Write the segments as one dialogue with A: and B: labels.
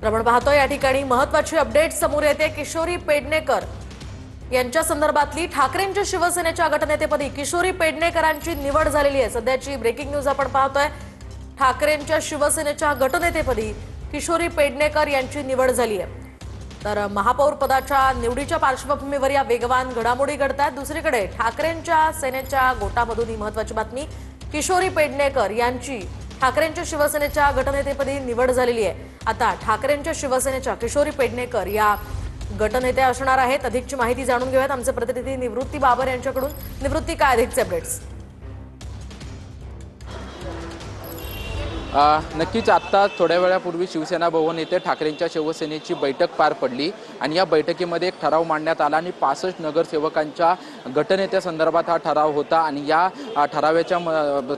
A: तर आपण पाहतोय या ठिकाणी महत्त्वाची अपडेट समोर येते। किशोरी पेडणेकर यांच्या संदर्भातली ठाकरेंच्या शिवसेनेच्या गटनेतेपदी किशोरी पेडणेकरांची निवड झालेली आहे। सध्याची ब्रेकिंग न्यूज आपण पाहतोय। ठाकरेंच्या शिवसेनेच्या गटनेतेपदी किशोरी पेडणेकर यांची निवड झाली आहे। तर महापौर पदाच्या निवडीच्या पार्श्वभूमीवर या वेगवान घडामोडी घडतात। दुसरीकडे ठाकरेंच्या सेनेच्या गोटामधून ही महत्त्वाची बातमी, किशोरी पेडणेकर यांची ठाकरेंच्या शिवसेनेच्या गटनेतेपदी निवड झालेली आहे। आता ठाकरेंच्या शिवसेनेच्या किशोरी पेडणेकर या गटनेत्या असणार आहेत। अधिकची माहिती जाणून घेऊयात आमचे प्रतिनिधी निवृत्ती बाबर यांच्याकडून। निवृत्ती, काय अधिकचे अपडेट्स?
B: नक्कीच आत्ता थोड्या वेळापूर्वी शिवसेना भवन येथे ठाकरेंच्या शिवसेनेची बैठक पार पडली आणि या बैठकीमध्ये एक ठराव मांडण्यात आला आणि 65 नगरसेवकांच्या गटनेत्या संदर्भात हा ठराव होता आणि या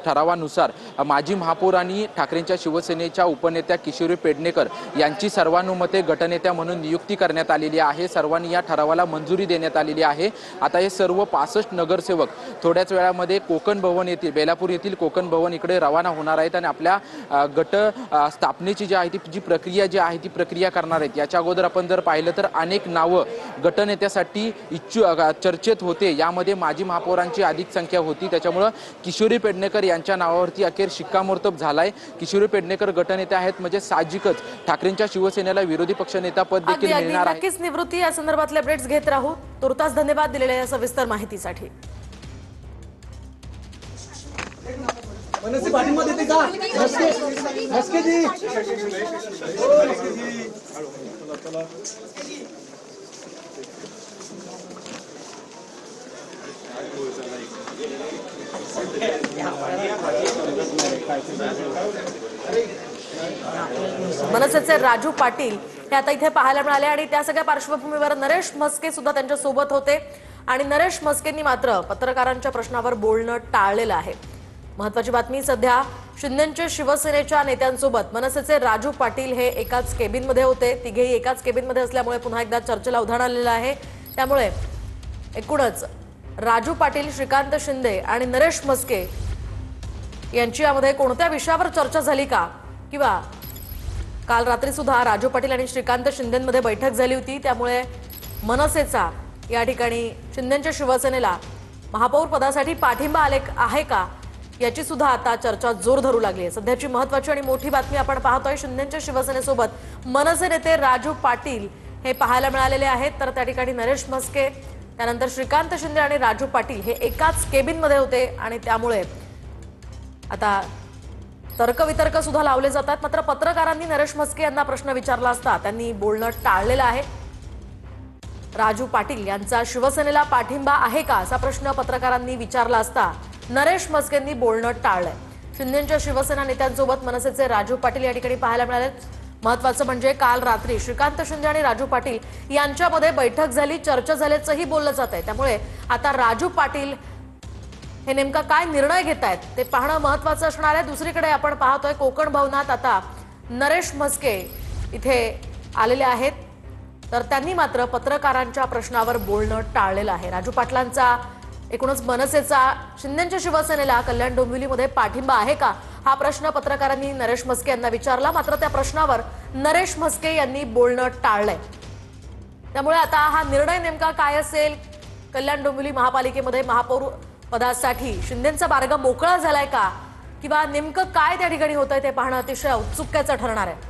B: ठरावानुसार माजी महापौर आणि ठाकरेंच्या शिवसेनेच्या उपनेत्या किशोरी पेडणेकर यांची सर्वानुमते गटनेत्या म्हणून नियुक्ती करण्यात आलेली आहे। सर्वांनी या ठरावाला मंजुरी देण्यात आलेली आहे। आता हे सर्व 65 नगरसेवक थोड्याच वेळामध्ये कोकण भवन येथील बेलापूर येथील कोकण भवन इकडे रवाना होणार आहेत आणि आपल्या गट स्थापनेची जी आहे ती प्रक्रिया जी आहे ती प्रक्रिया करणार आहेत। याच्या अगोदर आपण जर पाहिलं तर अनेक नावं गटनेत्यासाठी चर्चेत होते। यामध्ये माजी महापौरांची अधिक संख्या होती, त्याच्यामुळे किशोरी पेडणेकर यांच्या नावावरती अखेर शिक्कामोर्तब झालाय। किशोरी पेडणेकर गटनेते आहेत म्हणजे साहजिकच ठाकरेंच्या शिवसेनेला विरोधी पक्षनेता पद देखील मिळणार आहे।
A: नक्कीच निवृत्ती, या संदर्भातले अपडेट्स घेत राहू। तुर्तास धन्यवाद दिलेल्या या सविस्तर माहितीसाठी।
C: मनसे पाठिंबा देते का? नसके जी
A: मनसेचे राजू पाटील हे आता इथे पाहायला मिळाले आणि त्या सगळ्या पार्श्वभूमीवर नरेश म्हस्के सुद्धा त्यांच्या सोबत होते आणि नरेश म्हस्केंनी मात्र पत्रकारांच्या प्रश्नावर बोलणं टाळलेलं आहे। महत्त्वाची बातमी, सध्या शिंदेच्या शिवसेनेच्या नेत्यांसोबत मनसेचे राजू पाटील हे एकाच केबिनमध्ये होते। तिघेही एकाच केबिनमध्ये असल्यामुळे पुन्हा एकदा चर्चेला उधाण आलेलं आहे। त्यामुळे एकूणच राजू पाटील, श्रीकांत शिंदे आणि नरेश म्हस्के यांची यामध्ये कोणत्या विषयावर चर्चा झाली का, किंवा काल रात्री सुद्धा राजू पाटील आणि श्रीकांत शिंदेंमध्ये बैठक झाली होती। त्यामुळे मनसेचा या ठिकाणी शिंदेच्या शिवसेनेला महापौर पदासाठी पाठिंबा आहे का याची सुद्धा आता चर्चा जोर धरू लागली आहे। सध्याची महत्त्वाची आणि मोठी बातमी आपण पाहतोय, शिंदेच्या शिवसेनेसोबत मनसे नेते राजू पाटील हे पाहायला मिळालेले आहेत। तर त्या ठिकाणी नरेश म्हस्के, त्यानंतर श्रीकांत शिंदे आणि राजू पाटील हे एकाच केबिनमध्ये होते आणि त्यामुळे आता तर्कवितर्क सुद्धा लावले जातात। मात्र पत्रकारांनी नरेश म्हस्के यांना प्रश्न विचारला असता त्यांनी बोलणं टाळलेलं आहे। राजू पाटील यांचा शिवसेनेला पाठिंबा आहे का असा प्रश्न पत्रकारांनी विचारला असता नरेश म्हस्केंनी बोलणं टाळलंय। शिंदेच्या शिवसेना नेत्यांसोबत मनसेचे राजू पाटील या ठिकाणी पाहायला मिळाले। महत्त्वाचं म्हणजे काल रात्री श्रीकांत शिंदे आणि राजू पाटील यांच्यामध्ये बैठक झाली, चर्चा झाल्याचंही बोललं जात आहे। त्यामुळे आता राजू पाटील हे नेमका काय निर्णय घेत आहेत ते पाहणं महत्त्वाचं असणार आहे। दुसरीकडे आपण पाहतोय कोकण भवनात आता नरेश म्हस्के इथे आलेले आहेत, तर त्यांनी मात्र पत्रकारांच्या प्रश्नावर बोलणं टाळलेलं आहे। राजू पाटलांचा एकूणच मनसेचा शिंदेच्या शिवसेनेला कल्याण डोंबिवलीमध्ये पाठिंबा आहे का हा प्रश्न पत्रकारांनी नरेश म्हस्के यांना विचारला। मात्र त्या प्रश्नावर नरेश म्हस्के यांनी बोलणं टाळलंय। त्यामुळे आता हा निर्णय नेमका काय असेल, कल्याण डोंबिवली महापालिकेमध्ये महापौर पदासाठी शिंदेंचा मार्ग मोकळा झालाय का, किंवा नेमकं काय त्या ठिकाणी होतंय ते पाहणं अतिशय औत्सुक्याचं ठरणार आहे।